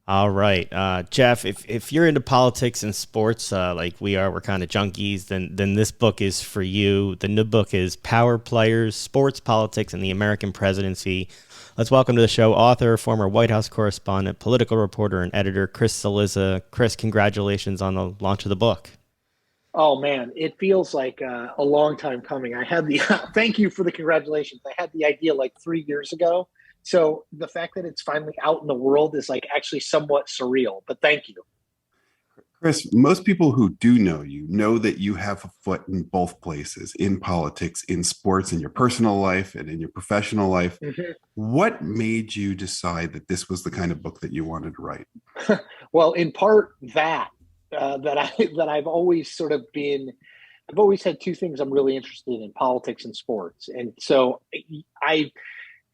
All right, Jeff. If you're into politics and sports, like we are, we're kind of junkies. Then this book is for you. The new book is Power Players: Sports, Politics, and the American Presidency. Let's welcome to the show author, former White House correspondent, political reporter, and editor Chris Cillizza. Chris, congratulations on the launch of the book. Oh man, it feels like a long time coming. I had the thank you for the congratulations. I had the idea like 3 years ago. So the fact that it's finally out in the world is like actually somewhat surreal, but thank you. Chris, most people who do know you know that you have a foot in both places, in politics, in sports, in your personal life, and in your professional life. Mhm. What made you decide that this was the kind of book that you wanted to write? Well, in part that I've always sort of been I've always had two things I'm really interested in: politics and sports. And so I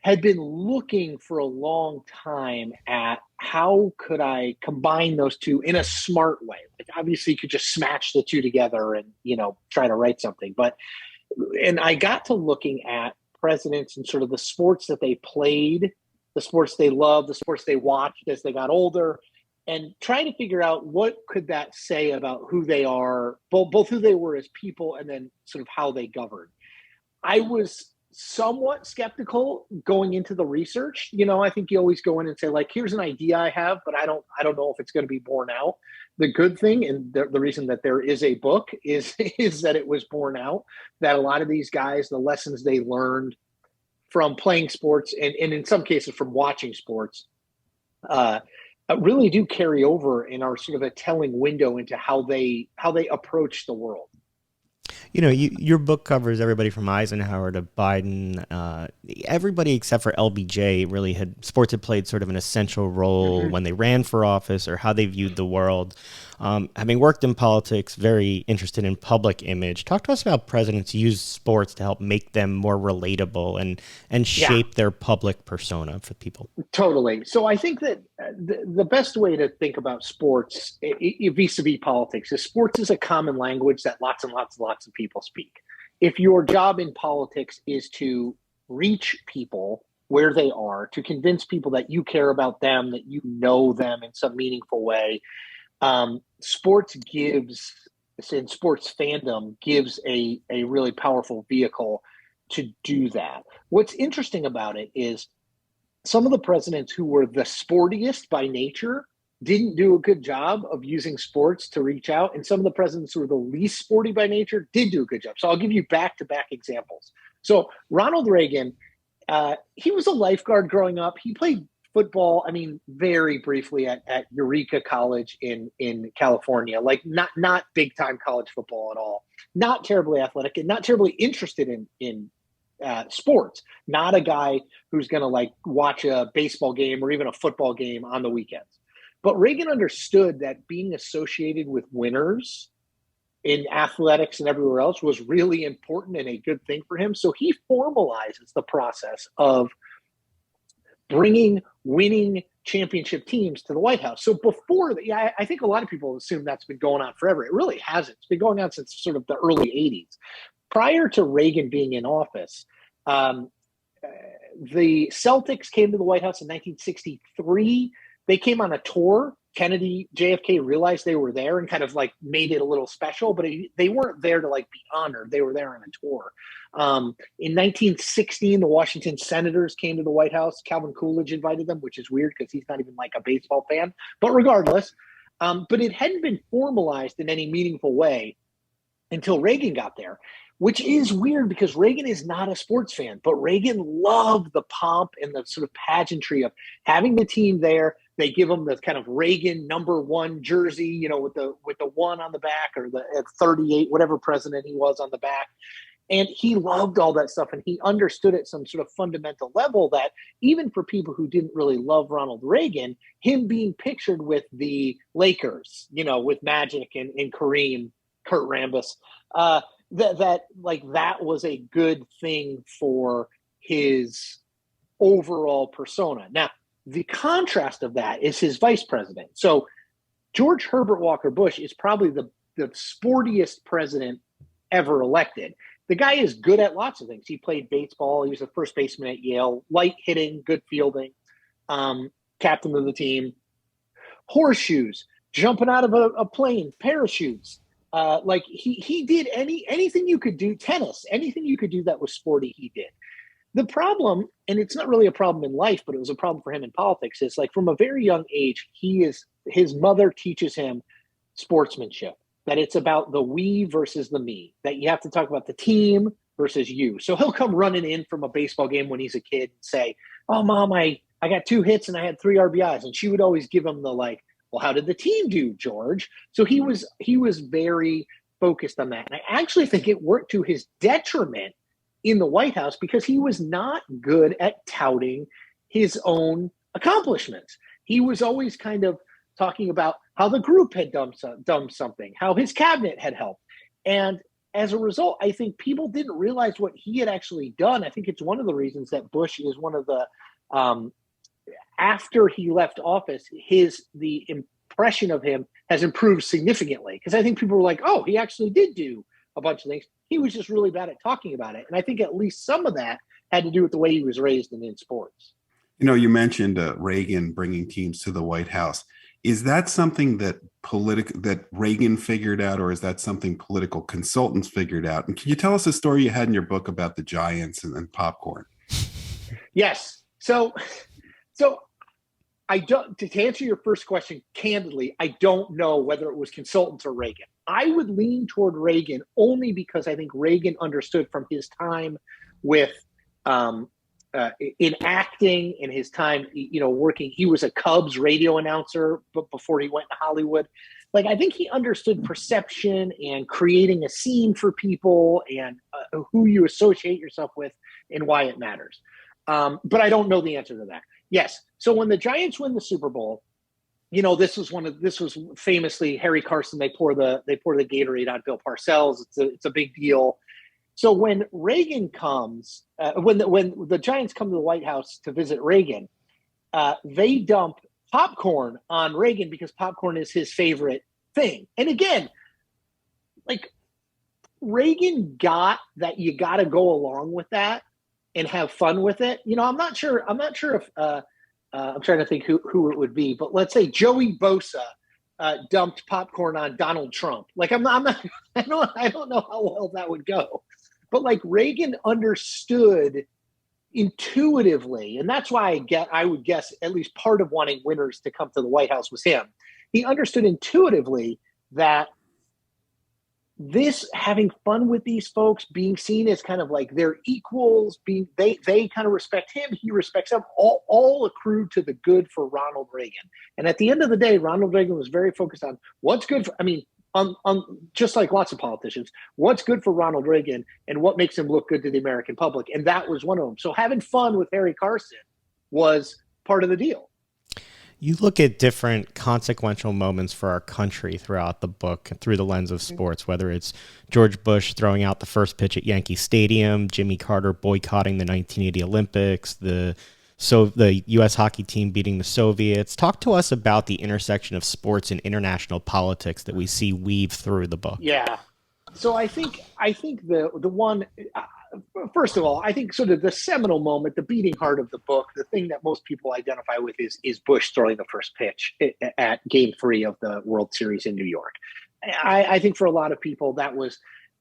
had been looking for a long time at how could I combine those two in a smart way. Like obviously you could just smash the two together and, try to write something. And I got to looking at presidents and sort of the sports that they played, the sports they loved, the sports they watched as they got older, and trying to figure out what could that say about who they are, both who they were as people and then sort of how they governed. I was somewhat skeptical going into the research. I think you always go in and say, like, here's an idea I have, but I don't know if it's going to be borne out. The good thing, and the reason that there is a book is is that it was borne out, that a lot of these guys, the lessons they learned from playing sports and in some cases from watching sports, uh, really do carry over and are sort of a telling window into how they approach the world. Your book covers everybody from Eisenhower to Biden. Everybody except for LBJ really had sports had played sort of an essential role Mhm. when they ran for office or how they viewed the world. Having worked in politics, very interested in public image. Talk to us about presidents use sports to help make them more relatable and Yeah. shape their public persona for people. Totally. So I think that the best way to think about sports vis-a-vis politics is sports is a common language that lots and lots and lots of people speak. If your job in politics is to reach people where they are, to convince people that you care about them, that you know them in some meaningful way, sports gives, in sports fandom, gives a really powerful vehicle to do that. What's interesting about it is some of the presidents who were the sportiest by nature didn't do a good job of using sports to reach out. And some of the presidents who were the least sporty by nature did do a good job. So I'll give you back to back examples. So Ronald Reagan, he was a lifeguard growing up. He played football, I mean, very briefly at Eureka College in California, like not big time college football at all. Not terribly athletic and not terribly interested in sports. Not a guy who's going to like watch a baseball game or even a football game on the weekends. But Reagan understood that being associated with winners in athletics and everywhere else was really important and a good thing for him. So he formalizes the process of bringing winning championship teams to the White House. So before that, yeah, I think a lot of people assume that's been going on forever. It really hasn't. It's been going on since sort of the early 80s. Prior to Reagan being in office, um, the Celtics came to the White House in 1963. They came on a tour. Kennedy, JFK realized they were there and kind of like made it a little special, but they weren't there to like be honored. They were there on a tour. In 1916, the Washington Senators came to the White House. Calvin Coolidge invited them, which is weird because he's not even like a baseball fan. But regardless, but it hadn't been formalized in any meaningful way until Reagan got there, which is weird because Reagan is not a sports fan, but Reagan loved the pomp and the sort of pageantry of having the team there. They give him the kind of Reagan #1 jersey, with the one on the back or the at 38, whatever president he was on the back. And he loved all that stuff, and he understood at some sort of fundamental level that even for people who didn't really love Ronald Reagan, him being pictured with the Lakers, with Magic and Kareem, Kurt Rambis, that was a good thing for his overall persona. Now, the contrast of that is his vice president. So George Herbert Walker Bush is probably the sportiest president ever elected. The guy is good at lots of things. He played baseball. He was a first baseman at Yale, light hitting, good fielding, captain of the team. horseshoes, jumping out of a plane, parachutes. Like he did anything you could do, tennis, anything you could do that was sporty, he did. The problem, and it's not really a problem in life, but it was a problem for him in politics, is like from a very young age, his mother teaches him sportsmanship, that it's about the we versus the me, that you have to talk about the team versus you. So he'll come running in from a baseball game when he's a kid and say, "Oh, Mom, I got 2 hits and I had 3 RBIs." And she would always give him the like, "Well, how did the team do, George?" So he was very focused on that. And I actually think it worked to his detriment in the White House because he was not good at touting his own accomplishments. He was always kind of talking about how the group had done something, how his cabinet had helped. And as a result, I think people didn't realize what he had actually done. I think it's one of the reasons that Bush is one of the, after he left office, the impression of him has improved significantly. Because I think people were like, oh, he actually did do a bunch of things. He was just really bad at talking about it. And I think at least some of that had to do with the way he was raised and in sports. You know, you mentioned Reagan bringing teams to the White House. Is that something that that Reagan figured out, or is that something political consultants figured out? And can you tell us a story you had in your book about the Giants and popcorn? Yes. So I don't, to answer your first question candidly, I don't know whether it was consultants or Reagan. I would lean toward Reagan only because I think Reagan understood from his time with in acting, in his time, working. He was a Cubs radio announcer, but before he went to Hollywood, like I think he understood perception and creating a scene for people and who you associate yourself with and why it matters. But I don't know the answer to that. Yes. So when the Giants win the Super Bowl, this was famously Harry Carson. They pour the Gatorade on Bill Parcells. It's a big deal. So when Reagan comes, when the Giants come to the White House to visit Reagan, they dump popcorn on Reagan because popcorn is his favorite thing. And again, like Reagan got that you got to go along with that and have fun with it. I'm not sure if I'm trying to think who it would be, but let's say Joey Bosa dumped popcorn on Donald Trump. Like I don't know how well that would go. But like Reagan understood intuitively, and that's why I would guess at least part of wanting winners to come to the White House was him. He understood intuitively that this having fun with these folks, being seen as kind of like their equals, they kind of respect him, he respects them, all accrued to the good for Ronald Reagan. And at the end of the day, Ronald Reagan was very focused on what's good for, just like lots of politicians, what's good for Ronald Reagan and what makes him look good to the American public. And that was one of them. So having fun with Harry Carson was part of the deal. You look at different consequential moments for our country throughout the book through the lens of sports, whether it's George Bush throwing out the first pitch at Yankee Stadium, Jimmy Carter boycotting the 1980 Olympics, the U.S. hockey team beating the Soviets. Talk to us about the intersection of sports and international politics that we see weave through the book. Yeah. So I think the one, first of all, I think sort of the seminal moment, the beating heart of the book, the thing that most people identify with is Bush throwing the first pitch at Game 3 of the World Series in New York. I think for a lot of people that was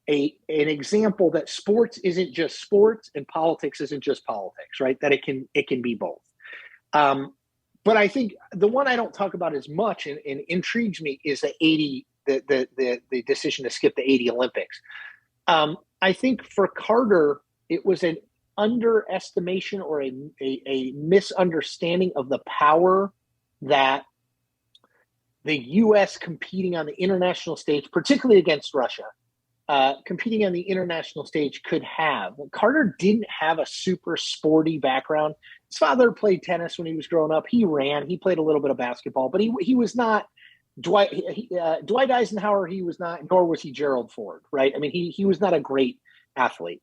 an example that sports isn't just sports and politics isn't just politics, right? That it can be both. But I think the one I don't talk about as much and intrigues me is the decision to skip the 80 Olympics. I think for Carter, it was an underestimation or a misunderstanding of the power that the U.S. competing on the international stage, particularly against Russia, competing on the international stage could have. Well, Carter didn't have a super sporty background. His father played tennis when he was growing up. He ran. He played a little bit of basketball, but he was not Dwight Eisenhower. He was not, nor was he Gerald Ford, right? I mean, he was not a great athlete.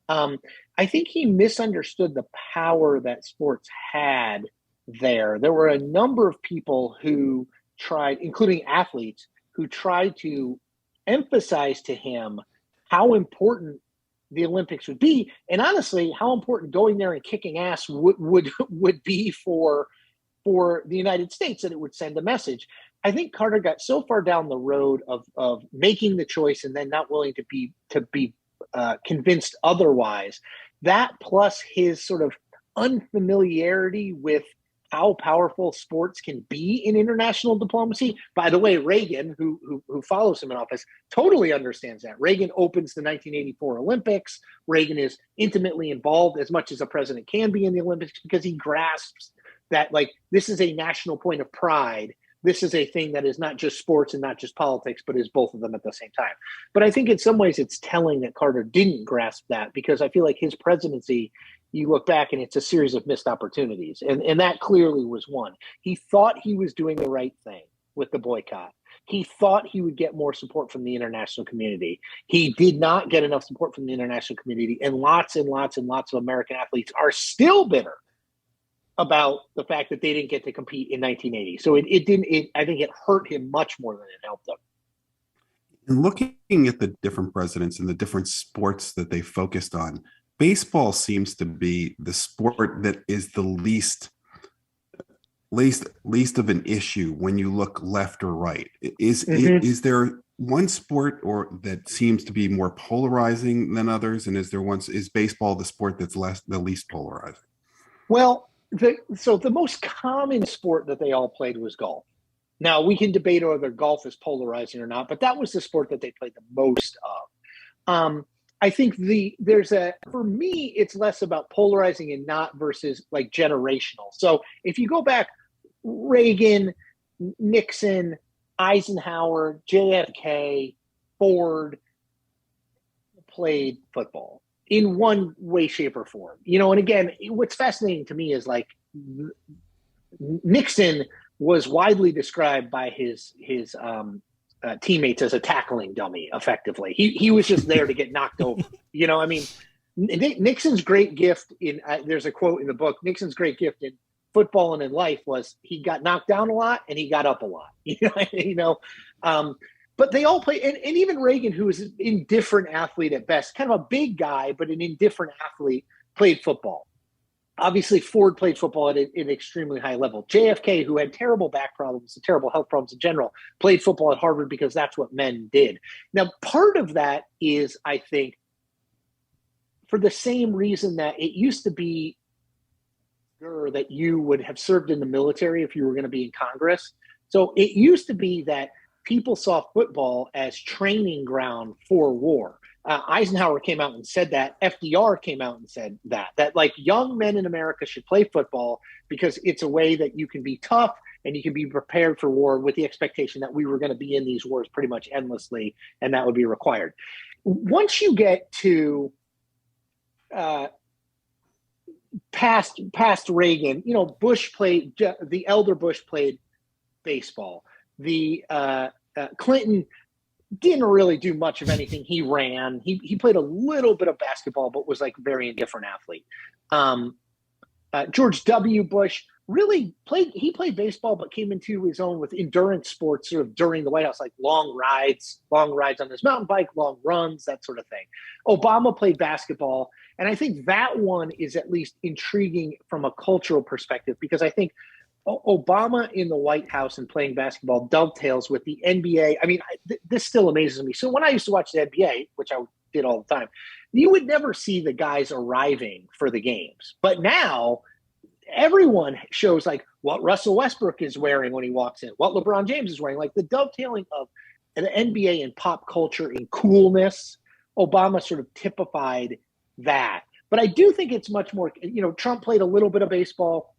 I think he misunderstood the power that sports had there. There were a number of people who tried, including athletes, who tried to emphasize to him how important the Olympics would be, and honestly, how important going there and kicking ass would be for for the United States that it would send a message. I think Carter got so far down the road of making the choice and then not willing to be convinced otherwise. That plus his sort of unfamiliarity with how powerful sports can be in international diplomacy. By the way, Reagan, who follows him in office, totally understands that. Reagan opens the 1984 Olympics. Reagan is intimately involved as much as a president can be in the Olympics because he grasps that, like, this is a national point of pride. This is a thing that is not just sports and not just politics, but is both of them at the same time. But I think in some ways it's telling that Carter didn't grasp that, because I feel like his presidency, you look back and it's a series of missed opportunities. And that clearly was one. He thought he was doing the right thing with the boycott. He thought he would get more support from the international community. He did not get enough support from the international community. And lots and lots and lots of American athletes are still bitter about the fact that they didn't get to compete in 1980. So I think it hurt him much more than it helped him. And looking at the different presidents and the different sports that they focused on, baseball seems to be the sport that is the least of an issue when you look left or right. Is there one sport or that seems to be more polarizing than others? And is baseball the sport that's the least polarizing? Well, the most common sport that they all played was golf. Now, we can debate whether golf is polarizing or not, but that was the sport that they played the most of. I think for me, it's less about polarizing and not versus like generational. So if you go back, Reagan, Nixon, Eisenhower, JFK, Ford played football in one way, shape, or form. And again, what's fascinating to me is, like, Nixon was widely described by his teammates as a tackling dummy, effectively. He was just there to get knocked over. Nixon's great gift there's a quote in the book, Nixon's great gift in football and in life was he got knocked down a lot and he got up a lot. But they all play, and even Reagan, who was an indifferent athlete at best, kind of a big guy, but an indifferent athlete, played football. Obviously, Ford played football at an extremely high level. JFK, who had terrible back problems and terrible health problems in general, played football at Harvard because that's what men did. Now, part of that is, I think, for the same reason that it used to be that you would have served in the military if you were going to be in Congress. So it used to be that people saw football as training ground for war. Eisenhower came out and said that. FDR came out and said that like young men in America should play football because it's a way that you can be tough and you can be prepared for war, with the expectation that we were going to be in these wars pretty much endlessly, and that would be required. Once you get to past Reagan, the elder Bush played baseball. The Clinton didn't really do much of anything. He ran. He played a little bit of basketball, but was like a very indifferent athlete. George W. Bush really played baseball, but came into his own with endurance sports sort of during the White House, like long rides on his mountain bike, long runs, that sort of thing. Obama played basketball. And I think that one is at least intriguing from a cultural perspective, because I think Obama in the White House and playing basketball dovetails with the NBA. I mean, this still amazes me. So when I used to watch the NBA, which I did all the time, you would never see the guys arriving for the games. But now everyone shows like what Russell Westbrook is wearing when he walks in, what LeBron James is wearing, like the dovetailing of the NBA and pop culture and coolness. Obama sort of typified that. But I do think it's much more, Trump played a little bit of baseball.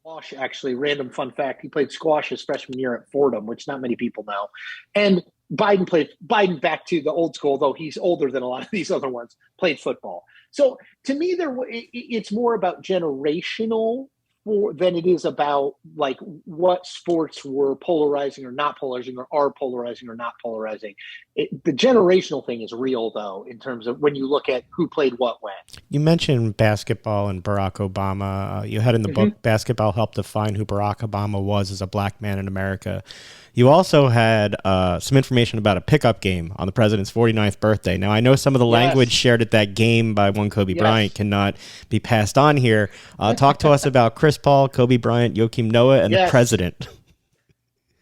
Squash, actually, random fun fact, he played squash his freshman year at Fordham, which not many people know. And Biden, back to the old school, though he's older than a lot of these other ones, played football. So to me, it's more about generational than it is about like what sports were polarizing or not polarizing, or are polarizing or not polarizing. The generational thing is real, though, in terms of when you look at who played what when. You mentioned basketball and Barack Obama. You had in the book, Basketball Helped Define Who Barack Obama Was as a Black Man in America. You also had some information about a pickup game on the president's 49th birthday. Now, I know some of the language shared at that game by one Kobe Bryant cannot be passed on here. Talk to us about Chris Chris Paul, Kobe Bryant, Joakim Noah, and the president.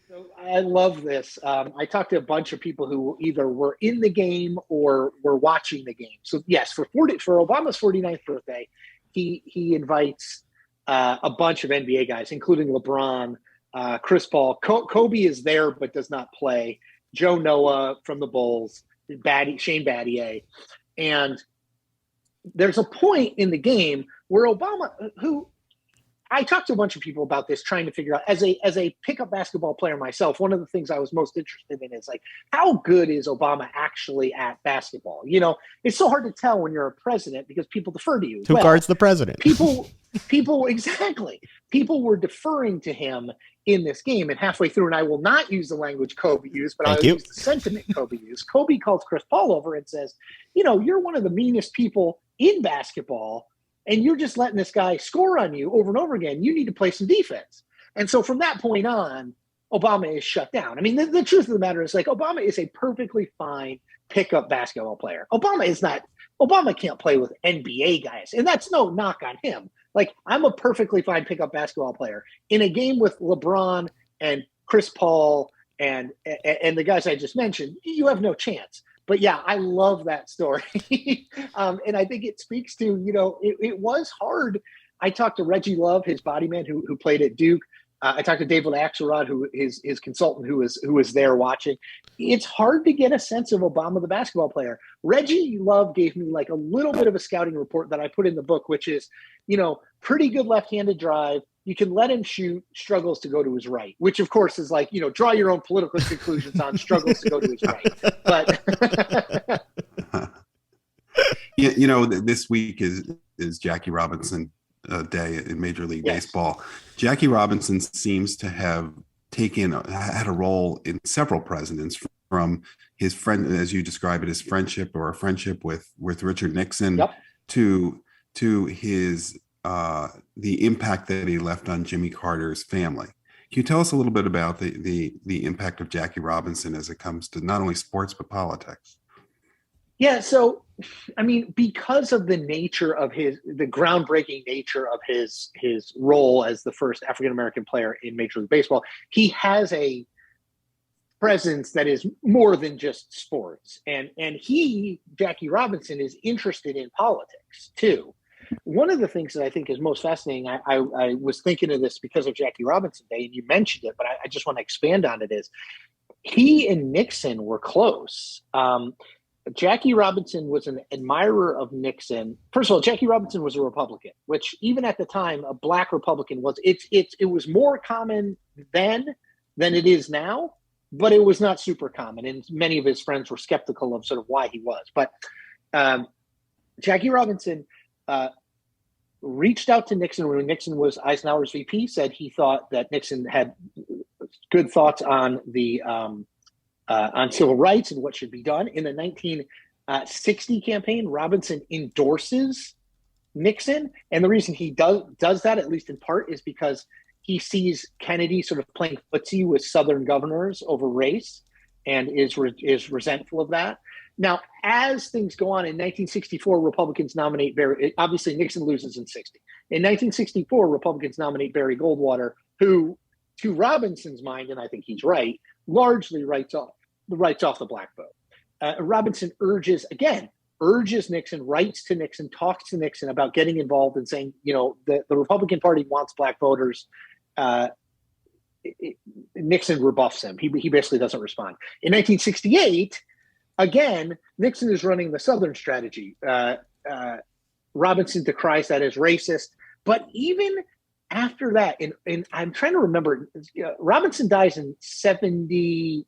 So I love this. I talked to a bunch of people who either were in the game or were watching the game. So yes, for Obama's 49th birthday, he invites a bunch of NBA guys, including LeBron, Chris Paul. Kobe is there but does not play. Joe Noah from the Bulls, Shane Battier. And there's a point in the game where Obama, who I talked to a bunch of people about this, trying to figure out, as a pickup basketball player myself, one of the things I was most interested in is like, how good is Obama actually at basketball? You know, it's so hard to tell when you're a president because people defer to you. Who guards the president? People exactly. People were deferring to him in this game, and halfway through, and I will not use the language Kobe used, but I'll use the sentiment Kobe used. Kobe calls Chris Paul over and says, you know, you're one of the meanest people in basketball, and you're just letting this guy score on you over and over again. You need to play some defense. And so from that point on, Obama is shut down. I mean, the truth of the matter is, like, Obama is a perfectly fine pickup basketball player. Obama can't play with NBA guys, and that's no knock on him. Like, I'm a perfectly fine pickup basketball player. In a game with LeBron and Chris Paul and the guys I just mentioned, you have no chance. But yeah, I love that story. And I think it speaks to, you know, it was hard. I talked to Reggie Love, his body man who played at Duke. I talked to David Axelrod, who is his consultant, who was there watching. It's hard to get a sense of Obama, the basketball player. Reggie Love gave me like a little bit of a scouting report that I put in the book, which is, you know, pretty good left-handed drive. You can let him shoot, struggles to go to his right, which of course is like, you know, draw your own political conclusions on struggles to go to his right. But yeah, you know, this week is Jackie Robinson Day in Major League Baseball. Jackie Robinson seems to have had a role in several presidents, from his friend, as you describe it, his friendship with Richard Nixon, to his the impact that he left on Jimmy Carter's family. Can you tell us a little bit about the impact of Jackie Robinson as it comes to not only sports but politics? Yeah, so I mean, because of the nature of the groundbreaking nature of his role as the first African American player in Major League Baseball, he has a presence that is more than just sports. And Jackie Robinson, is interested in politics too. One of the things that I think is most fascinating, I was thinking of this because of Jackie Robinson Day, and you mentioned it, but I just want to expand on it, is he and Nixon were close. Jackie Robinson was an admirer of Nixon. First of all, Jackie Robinson was a Republican, which even at the time, a black Republican was. It was more common then than it is now, but it was not super common. And many of his friends were skeptical of sort of why he was. But Jackie Robinson reached out to Nixon when Nixon was Eisenhower's VP, said he thought that Nixon had good thoughts on civil rights and what should be done. In the 1960 campaign, Robinson endorses Nixon. And the reason he does that, at least in part, is because he sees Kennedy sort of playing footsie with Southern governors over race and is resentful of that. Now, as things go on, in 1964, Republicans nominate obviously Nixon loses in 60. In 1964, Republicans nominate Barry Goldwater, who, to Robinson's mind, and I think he's right, largely writes off the black vote. Robinson urges Nixon, writes to Nixon, talks to Nixon about getting involved and saying, you know, the Republican Party wants black voters. Nixon rebuffs him. He basically doesn't respond. In 1968, again, Nixon is running the Southern strategy. Robinson decries that as racist. But even after that, and I'm trying to remember, Robinson dies in 71.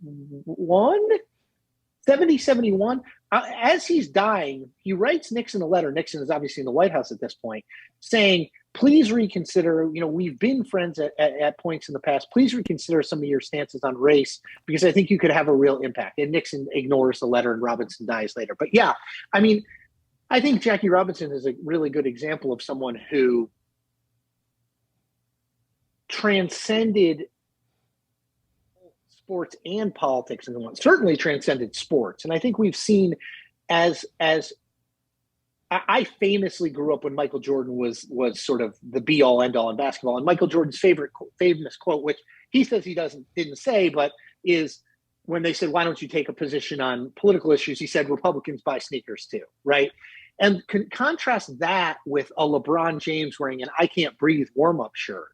As he's dying, he writes Nixon a letter. Nixon is obviously in the White House at this point, saying, please reconsider, you know, we've been friends at points in the past. Please reconsider some of your stances on race, because I think you could have a real impact. And Nixon ignores the letter and Robinson dies later. But yeah, I mean, I think Jackie Robinson is a really good example of someone who transcended sports and politics, and certainly transcended sports. And I think we've seen as I famously grew up when Michael Jordan was sort of the be all end all in basketball. And Michael Jordan's famous quote, which he says he didn't say, but is when they said, "Why don't you take a position on political issues?" He said, "Republicans buy sneakers too," right? And contrast that with a LeBron James wearing an "I Can't Breathe" warm-up shirt,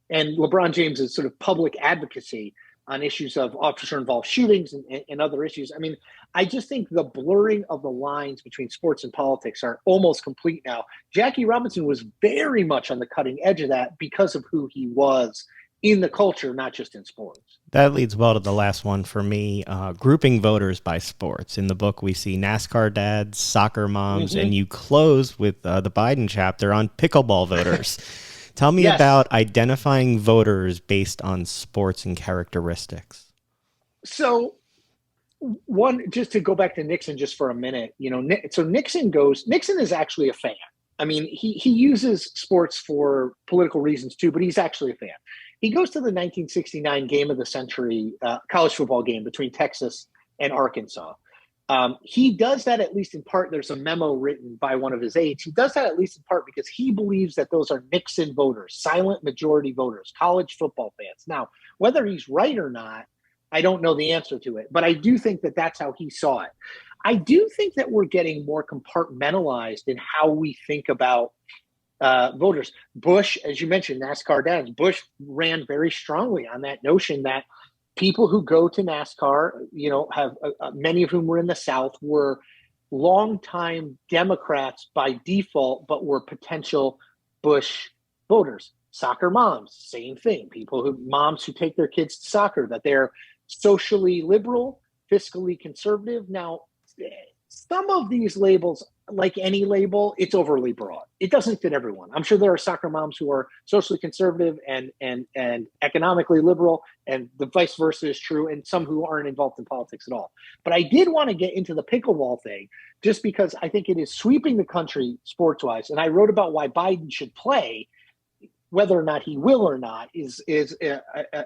and LeBron James's sort of public advocacy on issues of officer-involved shootings and other issues. I mean, I just think the blurring of the lines between sports and politics are almost complete now. Jackie Robinson was very much on the cutting edge of that because of who he was in the culture, not just in sports. That leads well to the last one for me, grouping voters by sports. In the book, we see NASCAR dads, soccer moms, and you close with the Biden chapter on pickleball voters. Tell me about identifying voters based on sports and characteristics. So just to go back to Nixon just for a minute, so Nixon is actually a fan. I mean, he uses sports for political reasons too, but he's actually a fan. He goes to the 1969 game of the century college football game between Texas and Arkansas. He does that at least in part. There's a memo written by one of his aides. He does that at least in part because he believes that those are Nixon voters, silent majority voters, college football fans. Now, whether he's right or not, I don't know the answer to it, but I do think that that's how he saw it. I do think that we're getting more compartmentalized in how we think about voters. Bush, as you mentioned, NASCAR dads, Bush ran very strongly on that notion that people who go to NASCAR, have many of whom were in the South, were longtime Democrats by default, but were potential Bush voters. Soccer moms, same thing. Moms who take their kids to soccer, that they're socially liberal, fiscally conservative. Now, some of these labels, like any label, it's overly broad. It doesn't fit everyone. I'm sure there are soccer moms who are socially conservative and economically liberal, and the vice versa is true, and some who aren't involved in politics at all. But I did want to get into the pickleball thing just because I think it is sweeping the country sports-wise, and I wrote about why Biden should play. Whether or not he will or not is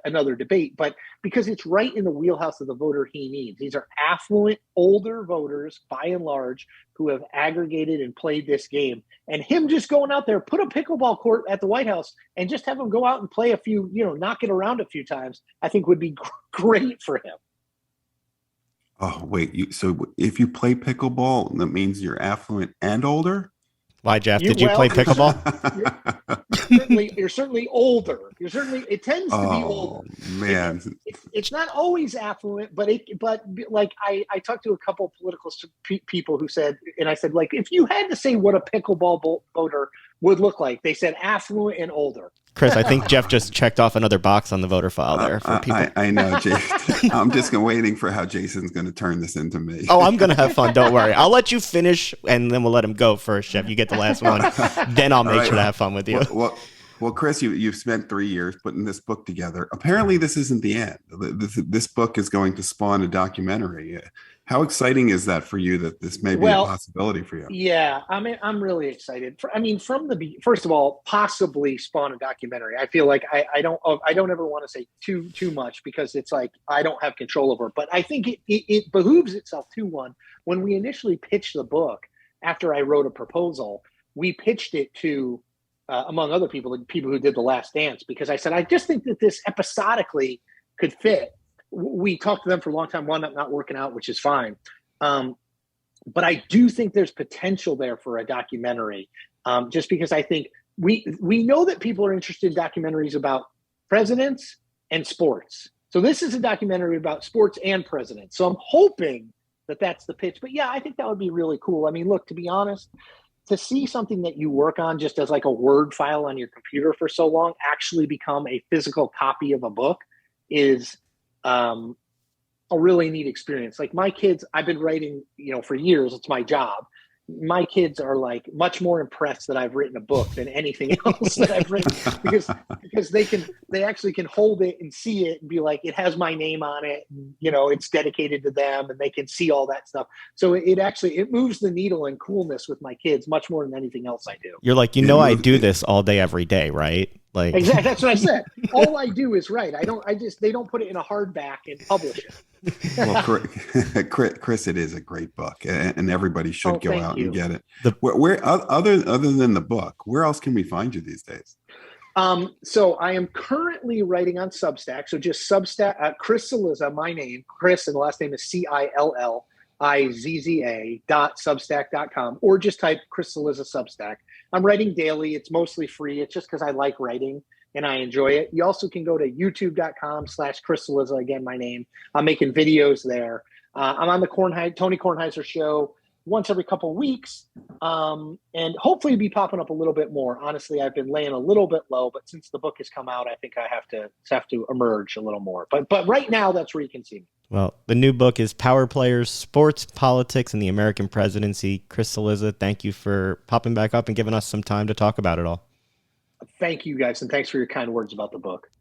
another debate, but because it's right in the wheelhouse of the voter he needs. These are affluent, older voters, by and large, who have aggregated and played this game. And him just going out there, put a pickleball court at the White House and just have him go out and play a few, knock it around a few times, I think would be great for him. Oh, wait. So if you play pickleball, that means you're affluent and older? Why, Jeff? Did you play pickleball? You're certainly older. It tends to be older. Man, it's not always affluent, but like I talked to a couple of political people who said, and I said, like, if you had to say what a pickleball voter would look like, they said affluent and older. Chris, I think Jeff just checked off another box on the voter file there for people. I know, Jason. I'm just waiting for how Jason's going to turn this into me. Oh, I'm going to have fun. Don't worry. I'll let you finish, and then we'll let him go first, Jeff. You get the last one. Then I'll make sure to have fun with you. Well, Chris, you've spent 3 years putting this book together. Apparently, this isn't the end. This book is going to spawn a documentary. How exciting is that for you that this may be a possibility for you? Yeah, I'm really excited. First of all, possibly spawn a documentary. I feel like I don't ever want to say too much because it's like I don't have control over it. But I think it behooves itself to one. When we initially pitched the book, after I wrote a proposal, we pitched it to, among other people, the people who did The Last Dance, because I said, I just think that this episodically could fit. We talked to them for a long time, wound up not working out, which is fine. But I do think there's potential there for a documentary, just because I think we know that people are interested in documentaries about presidents and sports. So this is a documentary about sports and presidents. So I'm hoping that that's the pitch. But yeah, I think that would be really cool. I mean, look, to be honest, to see something that you work on just as like a Word file on your computer for so long actually become a physical copy of a book is a really neat experience. Like my kids, I've been writing, for years. It's my job. My kids are like much more impressed that I've written a book than anything else that I've written because they actually can hold it and see it and be like, it has my name on it. And, it's dedicated to them and they can see all that stuff. So it moves the needle in coolness with my kids much more than anything else I do. You're like, I do this all day, every day, right? Like Exactly. That's what I said. All I do is write. They don't put it in a hardback and publish it. Well, Chris, it is a great book, and everybody should go out and get it. Where other than the book, where else can we find you these days? So I am currently writing on Substack. So just Substack, Chris Cillizza, my name, Chris, and the last name is CILLIZZA.substack.com, or just type Chris Cillizza Substack. I'm writing daily. It's mostly free. It's just because I like writing and I enjoy it. You also can go to youtube.com/Chris Cillizza, again, my name. I'm making videos there. I'm on the Tony Kornheiser show once every couple of weeks, and hopefully be popping up a little bit more. Honestly, I've been laying a little bit low, but since the book has come out, I think I have to emerge a little more. But right now, that's where you can see me. Well, the new book is Power Players, Sports, Politics, and the American Presidency. Chris Cillizza, thank you for popping back up and giving us some time to talk about it all. Thank you, guys, and thanks for your kind words about the book.